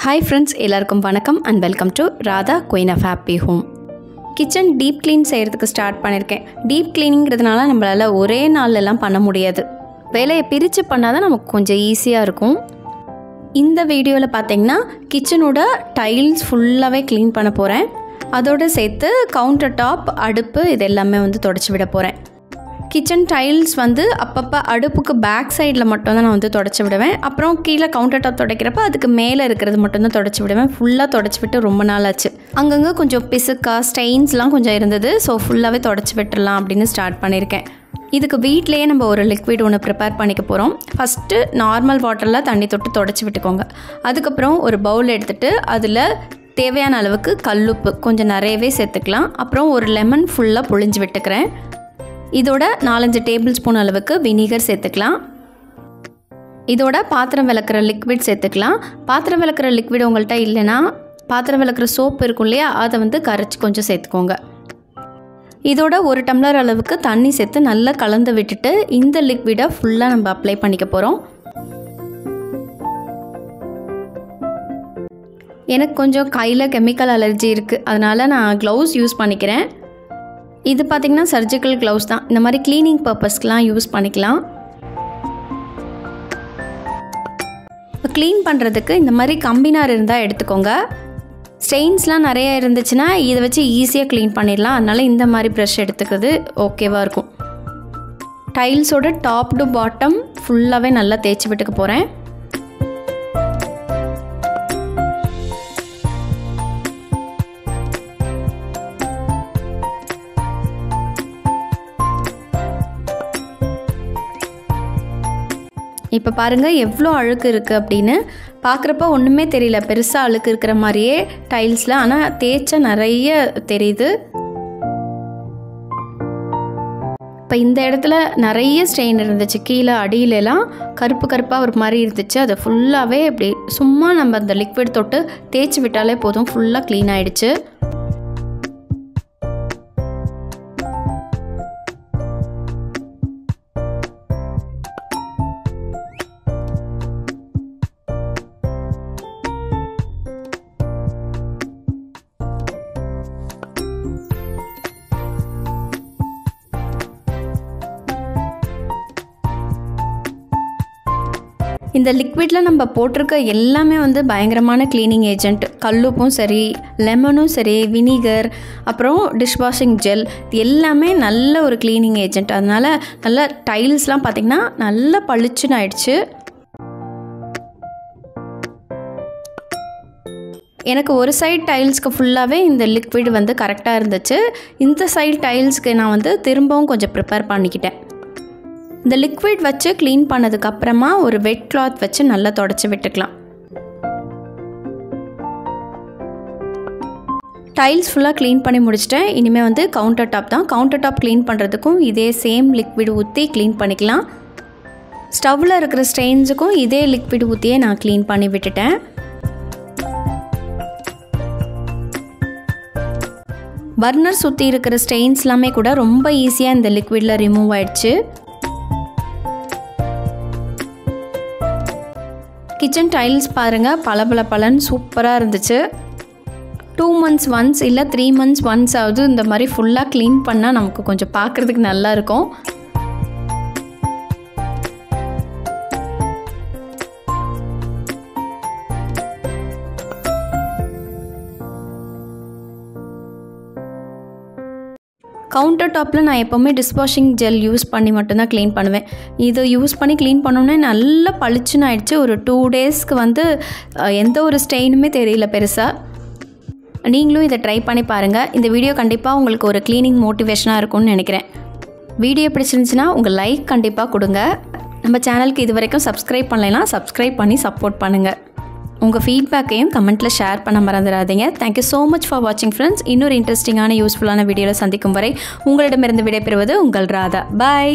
Hi friends, எல்லாருக்கும் வணக்கம் and welcome to Radha Queen of Happy Home. Kitchen deep clean செய்கிறதுக்கு start பண்ணியிருக்கேன். Deep க்ளீனிங்கிறதுனால நம்மளால் ஒரே நாள்லாம் பண்ண முடியாது. வேலையை பிரித்து பண்ணால் தான் நமக்கு கொஞ்சம் ஈஸியாக இருக்கும். இந்த வீடியோவில் பார்த்தீங்கன்னா கிச்சனோட டைல்ஸ் ஃபுல்லாகவே க்ளீன் பண்ண போகிறேன். அதோடு சேர்த்து கவுண்டர் டாப், அடுப்பு இது எல்லாமே தொடச்சி விட போகிறேன். கிச்சன் டைல்ஸ் அப்பப்போ அடுப்புக்கு பேக் சைடில் மட்டும்தான் நான் தொடச்சி விடுவேன். அப்புறம் கீழே கவுண்டர் டாப் துடைக்கிறப்ப அதுக்கு மேலே இருக்கிறது மட்டும்தான் தொடச்சி விடுவேன். ஃபுல்லாக தொடச்சி விட்டு ரொம்ப நாள் ஆச்சு. அங்கங்கே கொஞ்சம் பிசுக்கா ஸ்டெயின்ஸ்லாம் கொஞ்சம் இருந்தது. ஸோ ஃபுல்லாகவே தொடச்சி விட்டுடலாம் அப்படின்னு ஸ்டார்ட் பண்ணியிருக்கேன். இதுக்கு வீட்டிலேயே நம்ம ஒரு லிக்விட் ஒன்று ப்ரிப்பேர் பண்ணிக்க போகிறோம். ஃபஸ்ட்டு நார்மல் வாட்டரில் தண்ணி தொட்டு தொடச்சி விட்டுக்கோங்க. அதுக்கப்புறம் ஒரு பவுல் எடுத்துகிட்டு அதில் தேவையான அளவுக்கு கல்லுப்பு கொஞ்சம் நிறையவே சேர்த்துக்கலாம். அப்புறம் ஒரு லெமன் ஃபுல்லாக புழிஞ்சு விட்டுக்கிறேன். இதோட 4-5 டேபிள் ஸ்பூன் அளவுக்கு வினிகர் சேர்த்துக்கலாம். இதோட பாத்திரம் விளக்குற லிக்விட் சேர்த்துக்கலாம். பாத்திரம் விளக்குற லிக்விட் உங்கள்கிட்ட இல்லைன்னா பாத்திரம் விளக்குற சோப்பு இருக்கும் இல்லையா, அதை கரைச்சி கொஞ்சம் சேர்த்துக்கோங்க. இதோட 1 டம்ளர் அளவுக்கு தண்ணி சேர்த்து நல்லா கலந்து விட்டுட்டு இந்த லிக்விடை ஃபுல்லாக நம்ம அப்ளை பண்ணிக்க போகிறோம். எனக்கு கொஞ்சம் கையில் கெமிக்கல் அலர்ஜி இருக்குது, அதனால் நான் க்ளவுஸ் யூஸ் பண்ணிக்கிறேன். இது பார்த்திங்கன்னா சர்ஜிக்கல் க்ளவுஸ் தான். இந்த மாதிரி க்ளீனிங் பர்பஸ்க்கெலாம் யூஸ் பண்ணிக்கலாம். இப்போ க்ளீன் பண்ணுறதுக்கு இந்த மாதிரி கம்பினார் இருந்தால் எடுத்துக்கோங்க. ஸ்டெயின்ஸ்லாம் நிறையா இருந்துச்சுன்னா இதை வச்சு ஈஸியாக க்ளீன் பண்ணிடலாம். அதனால் இந்த மாதிரி ப்ரஷ் எடுத்துக்கிறது ஓகேவாக இருக்கும். டைல்ஸோட டாப் டு பாட்டம் ஃபுல்லாகவே நல்லா தேய்ச்சி விட்டுக்க போகிறேன். இப்போ பாருங்கள் எவ்வளோ அழுக்கு இருக்குது அப்படின்னு. பார்க்குறப்ப ஒன்றுமே தெரியல, பெருசாக அழுக்கு இருக்கிற மாதிரியே டைல்ஸில், ஆனால் தேய்ச்சா நிறைய தெரியுது. இப்போ இந்த இடத்துல நிறைய ஸ்டெயின் இருந்துச்சு. கீழே அடியிலலாம் கருப்பு கருப்பாக ஒரு மாதிரி இருந்துச்சு. அதை ஃபுல்லாகவே இப்படி சும்மா நம்ம அந்த லிக்விட் தொட்டு தேய்ச்சி விட்டாலே போதும், ஃபுல்லாக க்ளீன் ஆகிடுச்சு. இந்த லிக்விடில் நம்ம போட்டிருக்க எல்லாமே பயங்கரமான க்ளீனிங் ஏஜென்ட். கல்லுப்பும் சரி, லெமனும் சரி, வினிகர், அப்புறம் டிஷ்வாஷிங் ஜெல், இது எல்லாமே நல்ல ஒரு க்ளீனிங் ஏஜென்ட். அதனால் நல்ல டைல்ஸ்லாம் பார்த்திங்கன்னா நல்லா பளிச்சுன்னு ஆயிடுச்சு. எனக்கு ஒரு சைடு டைல்ஸ்க்கு ஃபுல்லாகவே இந்த லிக்விட் கரெக்டாக இருந்துச்சு. இந்த சைடு டைல்ஸ்க்கு நான் திரும்பவும் கொஞ்சம் ப்ரிப்பேர் பண்ணிக்கிட்டேன். இந்த லிக்விட் வச்சு க்ளீன் பண்ணதுக்கப்புறமா ஒரு வெட் கிளாத் வச்சு நல்லா தொடச்சி விட்டுக்கலாம். டைல்ஸ் ஃபுல்லாக க்ளீன் பண்ணி முடிச்சிட்டேன். இனிமேல் கவுண்டர் டாப் தான். கவுண்டர் டாப் க்ளீன் பண்ணுறதுக்கும் இதே சேம் லிக்விட் ஊற்றி க்ளீன் பண்ணிக்கலாம். ஸ்டவ்வில் இருக்கிற ஸ்டெயின்ஸுக்கும் இதே லிக்விட் ஊற்றியே நான் க்ளீன் பண்ணி விட்டுட்டேன். பர்னர் சுற்றி இருக்கிற ஸ்டெயின்ஸ் எல்லாமே கூட ரொம்ப ஈஸியாக இந்த லிக்விடில் ரிமூவ் ஆயிடுச்சு. கிச்சன் டைல்ஸ் பாருங்கள், பளபளன்னு சூப்பராக இருந்துச்சு. 2 months once இல்லை 3 months once ஆகுது இந்த மாதிரி ஃபுல்லாக க்ளீன் பண்ணால் நமக்கு கொஞ்சம் பார்க்குறதுக்கு நல்லா இருக்கும். கவுண்டர் டாப்பில் நான் எப்போவுமே டிஷ்வாஷிங் ஜெல் யூஸ் பண்ணி மட்டும்தான் க்ளீன் பண்ணுவேன். இதை யூஸ் பண்ணி க்ளீன் பண்ணோன்னே நல்லா பளிச்சுன்னு ஆயிடுச்சு. ஒரு 2 daysக்கு எந்த ஒரு ஸ்டெயினுமே தெரியல பெருசாக. நீங்களும் இதை ட்ரை பண்ணி பாருங்கள். இந்த வீடியோ கண்டிப்பாக உங்களுக்கு ஒரு க்ளீனிங் மோட்டிவேஷனாக இருக்கும்னு நினைக்கிறேன். வீடியோ பிடிச்சிருந்துச்சுன்னா உங்கள் லைக் கண்டிப்பாக கொடுங்க. நம்ம சேனலுக்கு இது வரைக்கும் சப்ஸ்கிரைப் பண்ணலைன்னா சப்ஸ்கிரைப் பண்ணி சப்போர்ட் பண்ணுங்கள். உங்கள் ஃபீட்பேக்கையும் கமெண்ட்டில் ஷேர் பண்ண மறந்துடாதீங்க. தேங்க்யூ ஸோ மச் ஃபார் வாட்சிங் ஃப்ரெண்ட்ஸ். இன்னொரு இன்ட்ரெஸ்டிங்கான யூஸ்ஃபுல்லான வீடியோவில் சந்திக்கும் வரை உங்களிடமிருந்து விடைபெறுவது உங்கள் ராதா. பாய்.